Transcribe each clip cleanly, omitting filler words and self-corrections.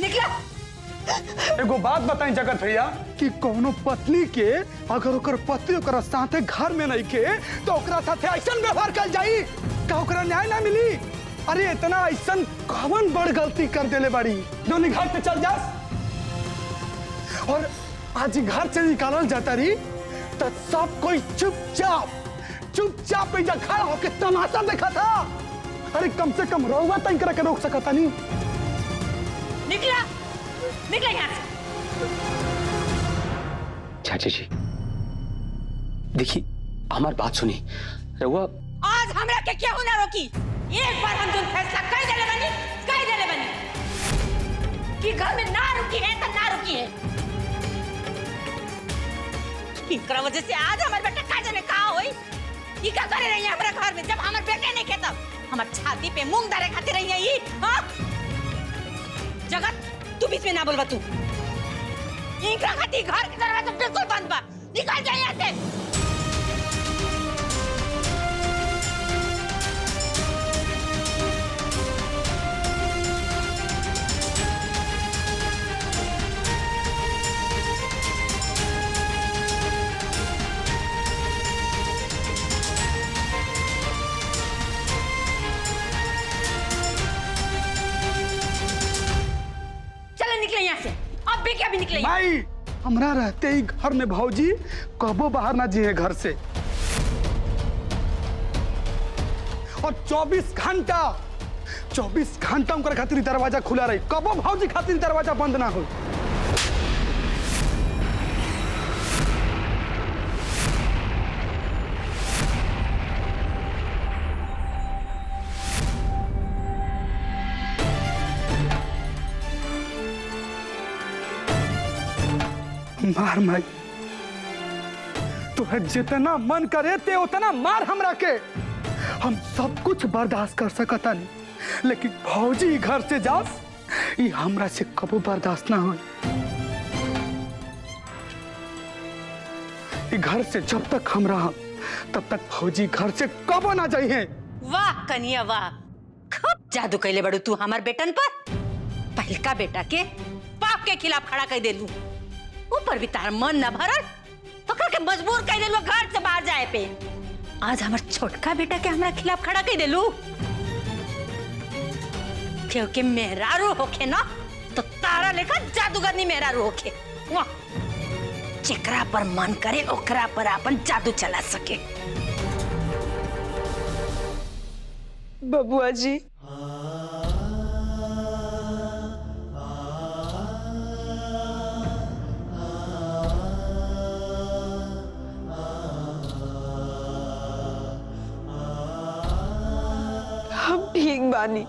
निकला। एगो बात बताई जगत भैया कि कोनो पत्नी के अगर ओकर पति ओकरा साथे घर में नहीं के तो ओकरा साथे ऐसा व्यवहार कर जाई का ओकरा न्याय ना मिली। अरे इतना ऐसा कौन बड़ गलती कर देले बाड़ी दोनों घर पे चल जास और आज घर से निकालल जाता रही तो सब कोई चुपचाप जा खड़ा होके तमाशा देखा था। अरे कम से कम रहुआ तय करके रोक सकता नहीं। निकला निकला यहाँ से। चाची जी देखिए हमारी बात सुनी रहुआ। आज हमरा के क्यों ना रोकी? एक बार हम तुम फैसला कर देले बनी कि घर में ना रुकी है तो ना रुकी है। इनकरा वजह से आज हमारे बेटा का जाने कहा होई। ये क्या करे रही है हमारे घर में जब हमारे बेटे नहीं खेता हमारे छाती पे मूंग दारे खाते रही है ये। हाँ जगत तू बीच में ना बोलवा। तू इनकरा खाती घर के दरवाजा बिल्कुल बंद बा। निकल जा यहाँ से। निकले यहाँ से। अब भी क्या भी निकले भाई हमरा रहते ही घर में भौजी कबो बाहर ना जिए घर से और 24 घंटा उनकर खातिर दरवाजा खुला रही। कबो भौजी खातिर दरवाजा बंद ना हो। मार माई तुहे जितना मन करे ते उतना मार हमरा के। हम सब कुछ बर्दाश्त कर सकता नहीं लेकिन भौजी घर से जास ये हमरा से कबो बर्दाश्त ना हो। घर से जब तक हम रहा तब तक भौजी घर से कबो ना जाइए। वाह कन्या वाह, खूब जादू कैले बड़ू तू हमार बेटन पर। पहलका बेटा के पाप के खिलाफ खड़ा कर देलू, ऊपर भी तार मन न भरल पकड़ के मजबूर कर देलू घर से बाहर जाए पे। आज हमार छोटका बेटा के हमरा खिलाफ खड़ा कर देलू क्योंकि मेहरारू होखे ना तो तारा लेकर जादूगरनी मेहरारू होखे। वाह, जेकरा पर मन करे ओकरा पर अपन जादू चला सके। बबुआ जी हम ठीक बानी,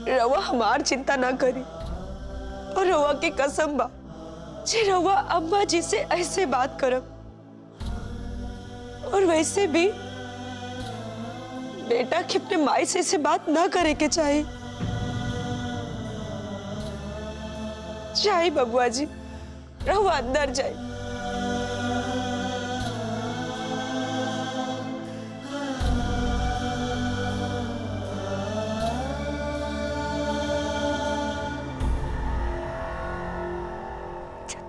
रवा हमार चिंता ना करी और रवा के कसम बा जे रवा अम्मा जी से ऐसे बात करब। और वैसे भी बेटा के अपने माई से ऐसे बात ना करे के चाहिए। जाए बबुआ जी, रवा अंदर जाए।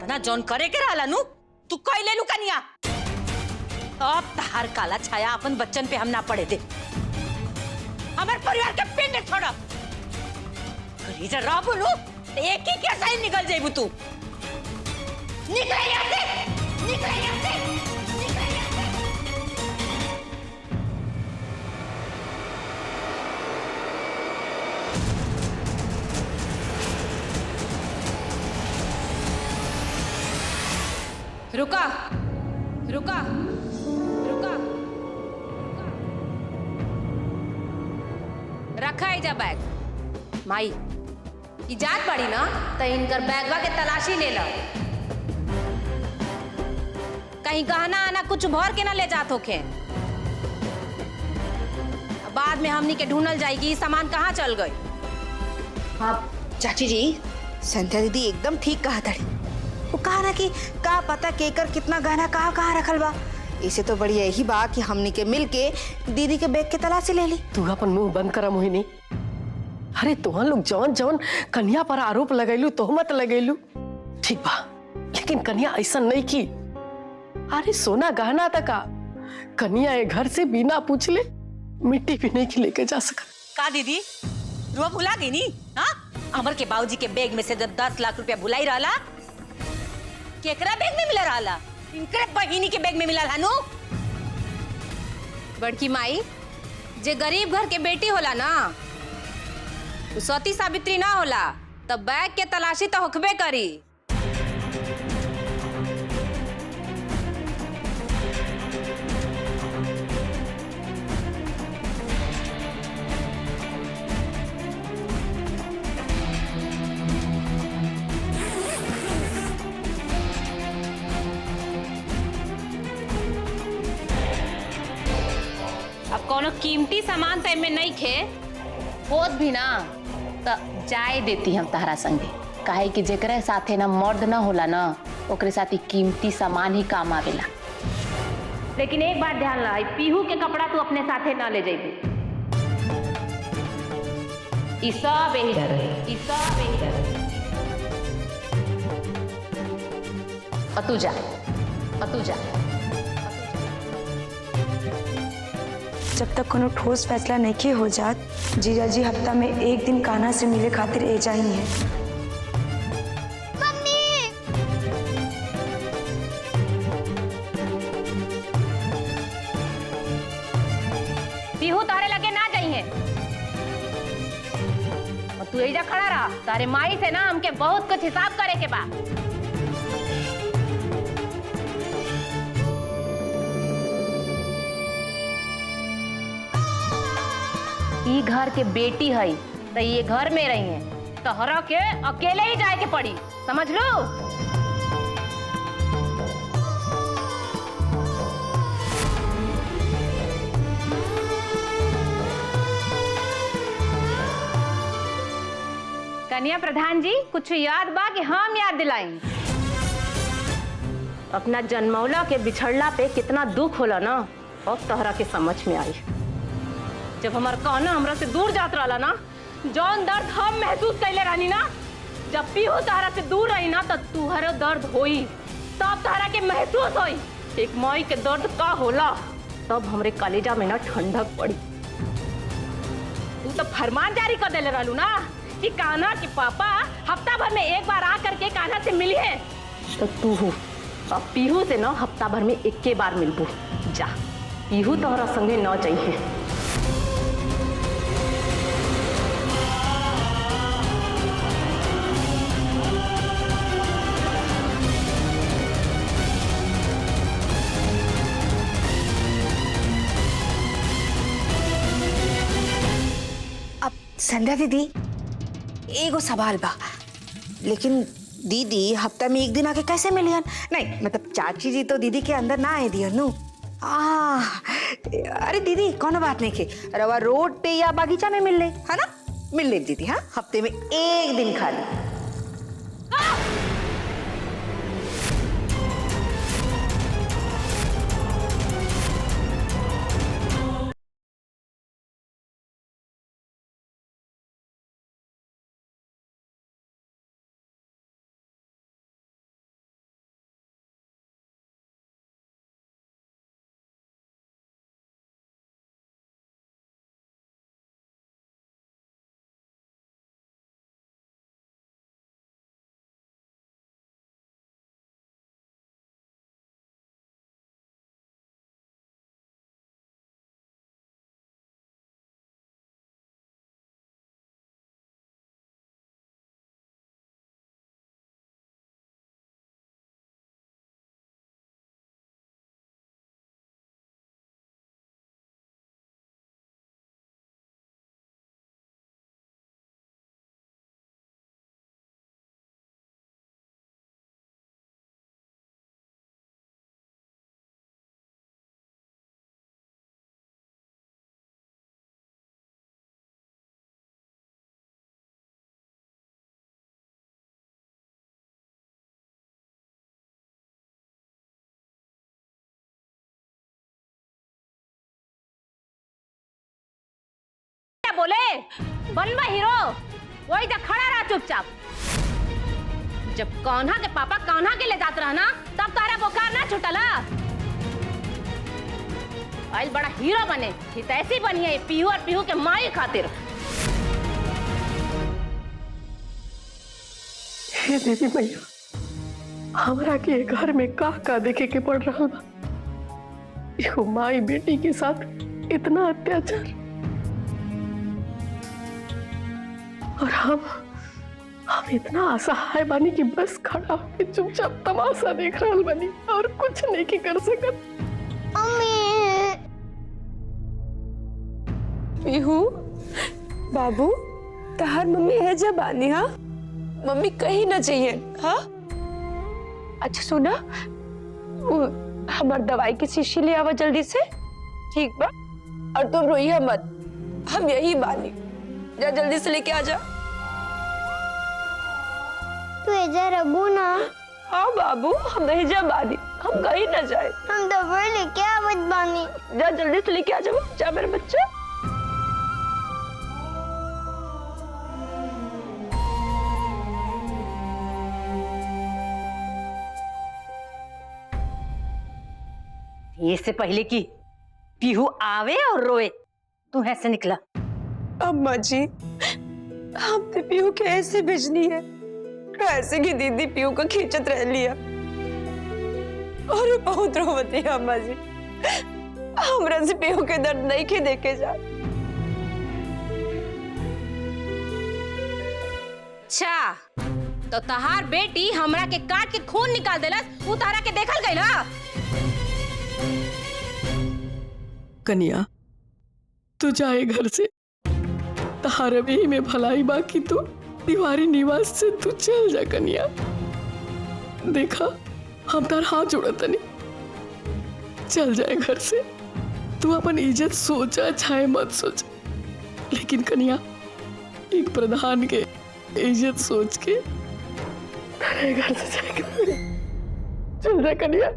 ना जॉन करे के रहला नु तू कह ले लू कनिया। अब तहार काला छाया अपन बच्चन पे हम ना पड़े दे। हमारे परिवार के पिंड छोड़ा करीजा रह बोलू एक ही कैसा ही निकल जाइबू तू। निकल यहाँ से, निकल यहाँ से, निकल यहाँ से। रुका रुका रुका रखा है जा बैग। माई की जात पड़ी ना तो इनकर बैगवा के तलाशी ले लो, कहीं गहना आना कुछ भर के ना ले जात होखे। बाद में हमनी के ढूंढल जाएगी सामान कहाँ चल गई। हाँ चाची जी, संध्या दीदी एकदम ठीक कहा था। वो कहा ना कि का पता केकर कितना गहना कहाँ रखल बा। इसे तो बढ़िया यही बा कि हमनी के मिल के दीदी के बैग के तलाशी ले ली। तू अपन मुंह बंद करा मोहिनी। अरे तुहां लोग जौन जौन कन्या पर आरोप लगैलू तोहमत लगैलू ठीक बा, लेकिन कन्या ऐसा नहीं की। अरे सोना गहना तक कन्या ये घर से बिना पूछले मिट्टी भी नहीं की लेके जा सका। का दीदी रुआ भुला गई नी? हाँ, अमर के बाबूजी के बैग में से जब 10 लाख रुपया भुलाई रहा, केकरा बैग में मिला रहा? इनकरे बहिनी के बैग में मिला हनु। बड़की माई, जे गरीब घर के बेटी होला ना, उ सती सावित्री ना होला, तब बैग के तलाशी तो होखबे करी। अब कोनो कीमती सामान तो में नहीं खे होत भी ना, तो जाए देती हम तहरा संगे। काहे कि जेकरे साथे ना मर्द ना होला ना, ओकरे साथ कीमती सामान ही काम आवेला। लेकिन एक बात ध्यान रहा, पीहू के कपड़ा तू अपने साथे ना ले जाइबी। ई सब यही रहे, ई सब यही रहे। और तू जा, और तू जा। जब तक कोनो ठोस फैसला नहीं हो जात, जीजा जी हफ्ता में एक दिन कान्हा से मिले खातिर ए जाई है। पीहू तारे लगे ना जाइए, और तू एजा खड़ा रहा। तारे माई से ना हमके बहुत कुछ हिसाब करे के बा। ई घर के बेटी है, तो ये घर में रही है, तो हरा के अकेले ही जाए के पड़ी, समझ लो। कन्या प्रधान जी, कुछ याद बा कि हम याद दिलाई? अपना जन्मौला के बिछड़ला पे कितना दुख होला ना, अब तोहरा के समझ में आई। जब हमार कान्हा हमरा से दूर जात रहा ना, जौन दर्द हम महसूस कैले रहनी ना, जब पीहू तहरा से दूर रही ना, तब तुहरा दर्द होई, तब तहरा के महसूस होई एक माई के दर्द का होला। तब हमरे कलेजा में ना ठंडक पड़ी। तू तो फरमान जारी कर देले रहलू ना कि कान्हा के पापा हफ्ता भर में एक बार आ करके कान्हा से मिली है, तो तू अब पीहू से ना हफ्ता भर में एक के बार मिलबू। जा, पीहू तोहरा संगे न चाहिए। अब संध्या दीदी एगो सवाल बा, लेकिन दीदी हफ्ता में एक दिन आके कैसे मिलियन? नहीं मतलब चाची जी तो दीदी के अंदर ना आए दियन नु। अरे दीदी कोनो बात नहीं के, रवा रोड पे या बागीचा में मिल ले, है ना? मिल ले दीदी, हाँ हफ्ते में एक दिन खाली। बोले बनवा हीरो, वही तो खड़ा रहा चुपचाप। जब कान्हा के पापा कान्हा के ले जात रहा ना, तब तारा बोकार ना छुटला। आज बड़ा हीरो बने, ऐसी बनी है पीहू और पीहू के माई खातिर। हे देवी मैया, हमरा के घर में का देखे के पड़ रहा बा। एगो माई बेटी के साथ इतना अत्याचार, और हम इतना असहाय बानी कि बस खड़ा होकर चुपचाप तमाशा देख रहा बानी और कुछ नहीं की कर सकत। पीहू, बाबू, तहार मम्मी है जब आनी, हाँ मम्मी कहीं ना चाहिए। हाँ अच्छा सुना, वो हमार दवाई की शीशी ले आवा जल्दी से, ठीक बा? और तुम रोइए मत, हम यही बानी, जा जल्दी से लेके आ जा। तू एजा रबू ना। हाँ बाबू, हम एजा बानी, हम कहीं ना जाए। हम दवाई लेके आवत बानी। जा जल्दी से लेके आ जाओ, जा मेरे बच्चे। इससे पहले कि पीहू आवे और रोए, तू ऐसे निकला। अम्मा जी, हमने पीहू के ऐसे भेजनी है, ऐसे की दीदी पीहू को खींचत रह लिया और वो बहुत रोवती है। अम्मा जी, हमरा से पीहू के दर्द नहीं के देखे जा। अच्छा, तो तहार बेटी हमरा के काट के खून निकाल देलस, उ तारा के देखल गइल हा? कन्या, तू जाए घर से, तहार अभी में भलाई बाकी तू दीवारी निवास से तू चल जा। कन्या देखा, हम तार हाथ जोड़त नहीं, चल जाए घर से। तू अपन इज्जत सोचा चाहे मत सोच, लेकिन कन्या एक प्रधान के इज्जत सोच के तारे घर से जाएगा। चल जा कन्या।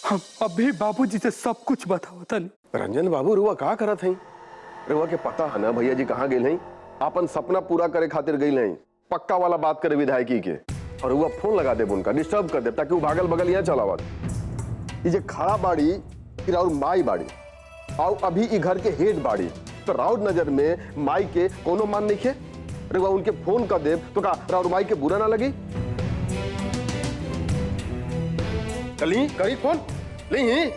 हम अभी बाबूजी से सब कुछ बताओ तन। रंजन बाबू, रुआ कहा करत हई? रुआ के पता है ना भैया जी कहाँ गेल हई? अपन सपना पूरा करे खातिर गई हई, पक्का वाला बात करे विधायकी के। और रुआ फोन लगा दे, उनका डिस्टर्ब कर दे, ताकि वो भागल बगल यहाँ चलावत। ये खड़ा बाड़ी फिर और माई बाड़ी, और अभी ई घर के हेड बाड़ी, तो राउर नजर में माई के कोनो मान नहीं खे? रुआ उनके फोन कर दे तो का राउर माई के बुरा ना लगी? चली करी फोन नहीं।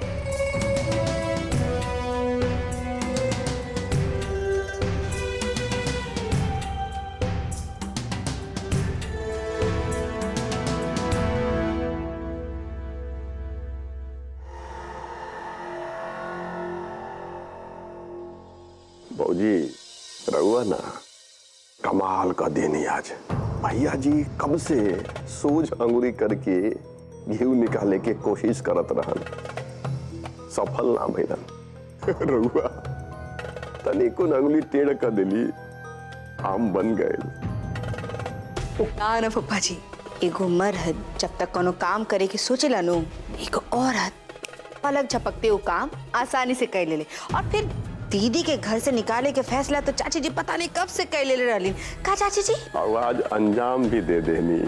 बौजी, रहुआ ना कमाल का दिन ही आज। भैया जी कब से सोच अंगुरी करके घी निकाले के कोशिश करत रहन, सफल ना भइलन। रहुआ तनिको अंगुली टेढ़ कर दिली, आम बन गए। ना पप्पा जी, एगो मर्द जब तक कोनो काम करे के सोचेला नो, एगो औरत पलक झपकते वो काम आसानी से कर ले। और फिर दीदी के घर से निकाले के फैसला तो चाची जी पता नहीं कब से कर ले रही। का चाची जी? और आज अंजाम भी दे देनी।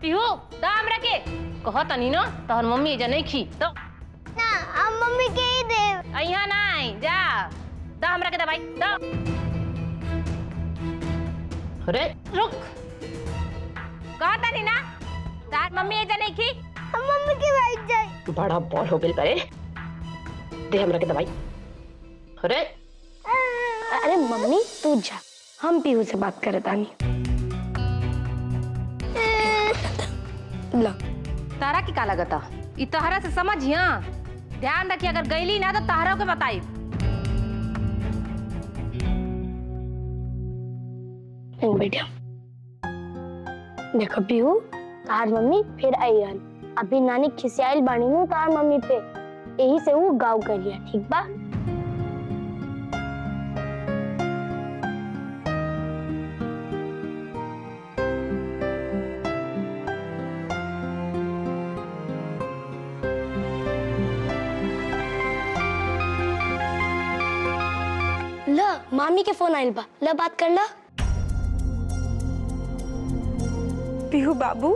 पिहू दा हमरा के कहो तनी ना तोहर मम्मी एजा नहीं खी तो ना अब मम्मी के ही दे। अइहा नहीं जा दा हमरा के दवाई दा। अरे रुक कहा तनी ना तार मम्मी एजा नहीं खी। अब मम्मी के बैठ जाए। बड़ा बॉल हो गइल करे दे हमरा के दवाई। अरे अरे मम्मी तू जा, हम पीहू से बात करे तानी। ला तारा की का लगता ई तहरा से समझिया ध्यान रखी अगर गईली ना तो तहरा के बताई। बेटा देखो पीहू तार मम्मी फिर आई हन। अभी नानी खिसियाइल बानी नु तार मम्मी पे, यही से वो गाँव करिया ठीक बा। ला मामी के फोन आइल बा, ला बात कर ला। पीहू बाबू,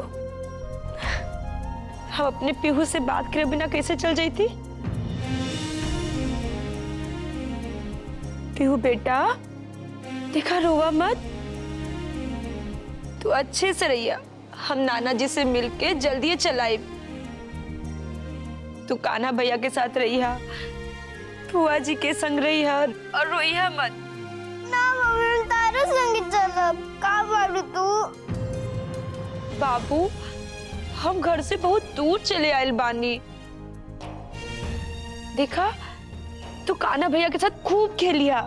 हम अपने पीहू से बात करे बिना कैसे चल जाती? पीहू बेटा देखा रोवा मत, तू अच्छे से रहिया। हम नाना जी से मिलके जल्दी चलाए। तू कान्हा भैया के साथ रहिया, फुआ जी के संग रहिया और रोइया मत। ना मम्मी तारा संग चलब का बाड़ू तू। बाबू हम घर से बहुत दूर चले आयल बानी। देखा तू कान्हा भैया के साथ खूब खेलिया,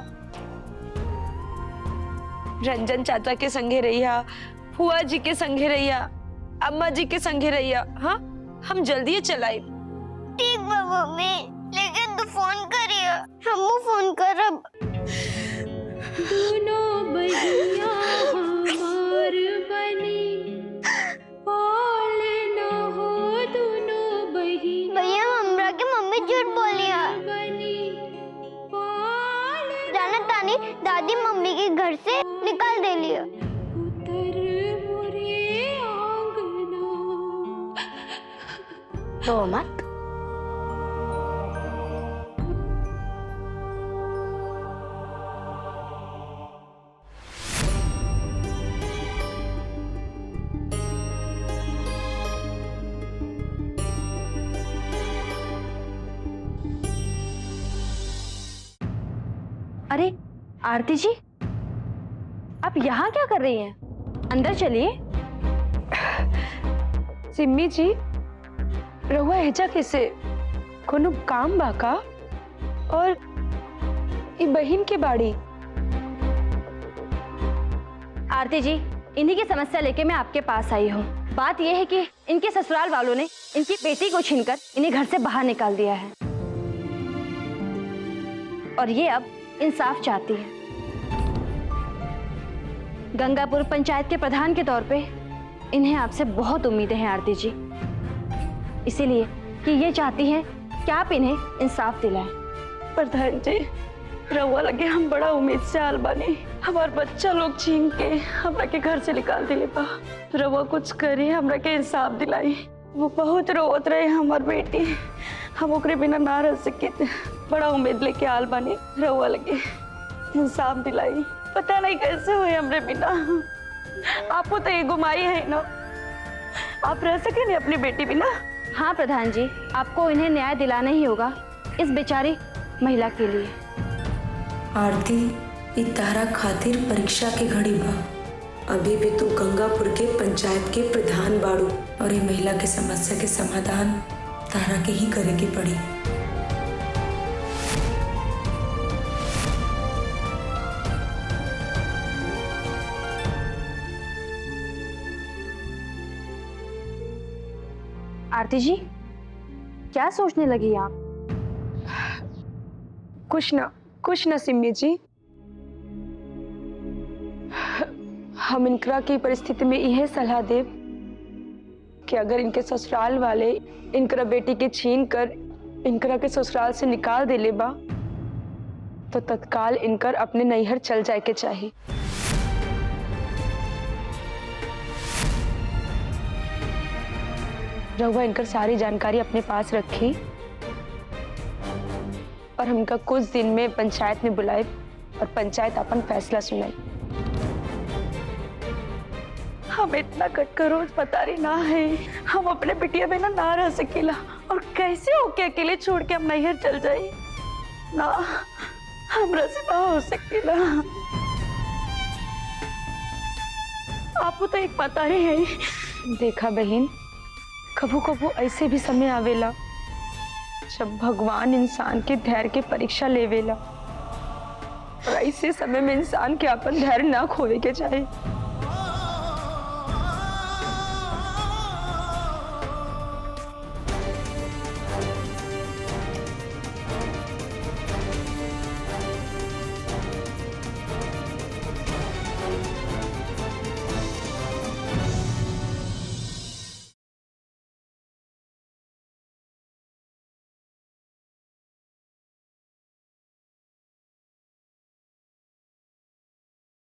रंजन चाचा के संगे रहिया, फुआ जी के संगे रहिया, अम्मा जी के संगे रहिया। हाँ हम जल्दी चलाए। ठीक बा मम्मी, लेकिन तू फोन करिया, हमू फोन करब। दोनों बहिया हमार बनी पाले न हो दोनों बहिया। भैया हमरा के मम्मी झूठ बोलिया। बनी पाले जाना तानी दादी मम्मी के घर से निकाल दे लिया। उतर मोरे आंगना। तो मत अरे आरती जी आप यहाँ क्या कर रही हैं? अंदर चलिए। सिम्मी जी रहुआ हेजा कैसे? कोनो काम बाका? और ये बहिन के बाड़ी? आरती जी इन्हीं की समस्या लेके मैं आपके पास आई हूँ। बात यह है कि इनके ससुराल वालों ने इनकी बेटी को छीनकर इन्हें घर से बाहर निकाल दिया है और ये अब इंसाफ चाहती है। गंगापुर पंचायत के प्रधान के तौर पे इन्हें आपसे बहुत उम्मीदें हैं आरती जी, इसीलिए कि ये चाहती हैं कि आप इन्हें इंसाफ दिलाएं। प्रधान जी रहुआ लगे हम बड़ा उम्मीद से आल बानी। हमार बच्चा लोग छीन के हमरा के घर से निकाल दिले बा। रहुआ कुछ करी, हमरा के इंसाफ दिलाई। वो बहुत रोवत रहे हमार बेटी, हम ओकरे बिना ना रह सके। बड़ा उम्मीद लेके आल बानी, रहुआ लगे इंसाफ दिलाई। पता नहीं कैसे हुए हमरे बिना। आपको तो एगो माई है ना, आप रह सके नहीं अपनी बेटी बिना? हाँ प्रधान जी आपको इन्हें न्याय दिलाना ही होगा इस बेचारी महिला के लिए। आरती ई तारा खातिर परीक्षा के घड़ी बा। अभी भी तू गंगापुर के पंचायत के प्रधान बाड़ू और ये महिला के समस्या के समाधान तारा के ही करे के पड़ी। आरती जी क्या सोचने लगी आप? कुछ ना सिम्मी जी, हम इनकरा की परिस्थिति में यह सलाह दे कि अगर इनके ससुराल वाले इनकरा बेटी के छीन कर इनकरा के ससुराल से निकाल दे ले बा तो तत्काल इनकर अपने नैहर चल जाए के चाहिए। रहुआ इनकर सारी जानकारी अपने पास रखी और हमका कुछ दिन में पंचायत में बुलाए और पंचायत अपन फैसला सुनाई। हम इतना कटकरोज पतारी ना है, हम अपने बिटिया बिना ना रह सकेला और कैसे होके अकेले छोड़ के हम नैहर चल जाए ना, हमरा से ना हो सकेला। आपको तो एक पता ही है। देखा बहन, कबू कबू ऐसे भी समय आवेला जब भगवान इंसान के धैर्य के परीक्षा लेवेला और ऐसे समय में इंसान के अपन धैर्य ना खोवे के चाहे।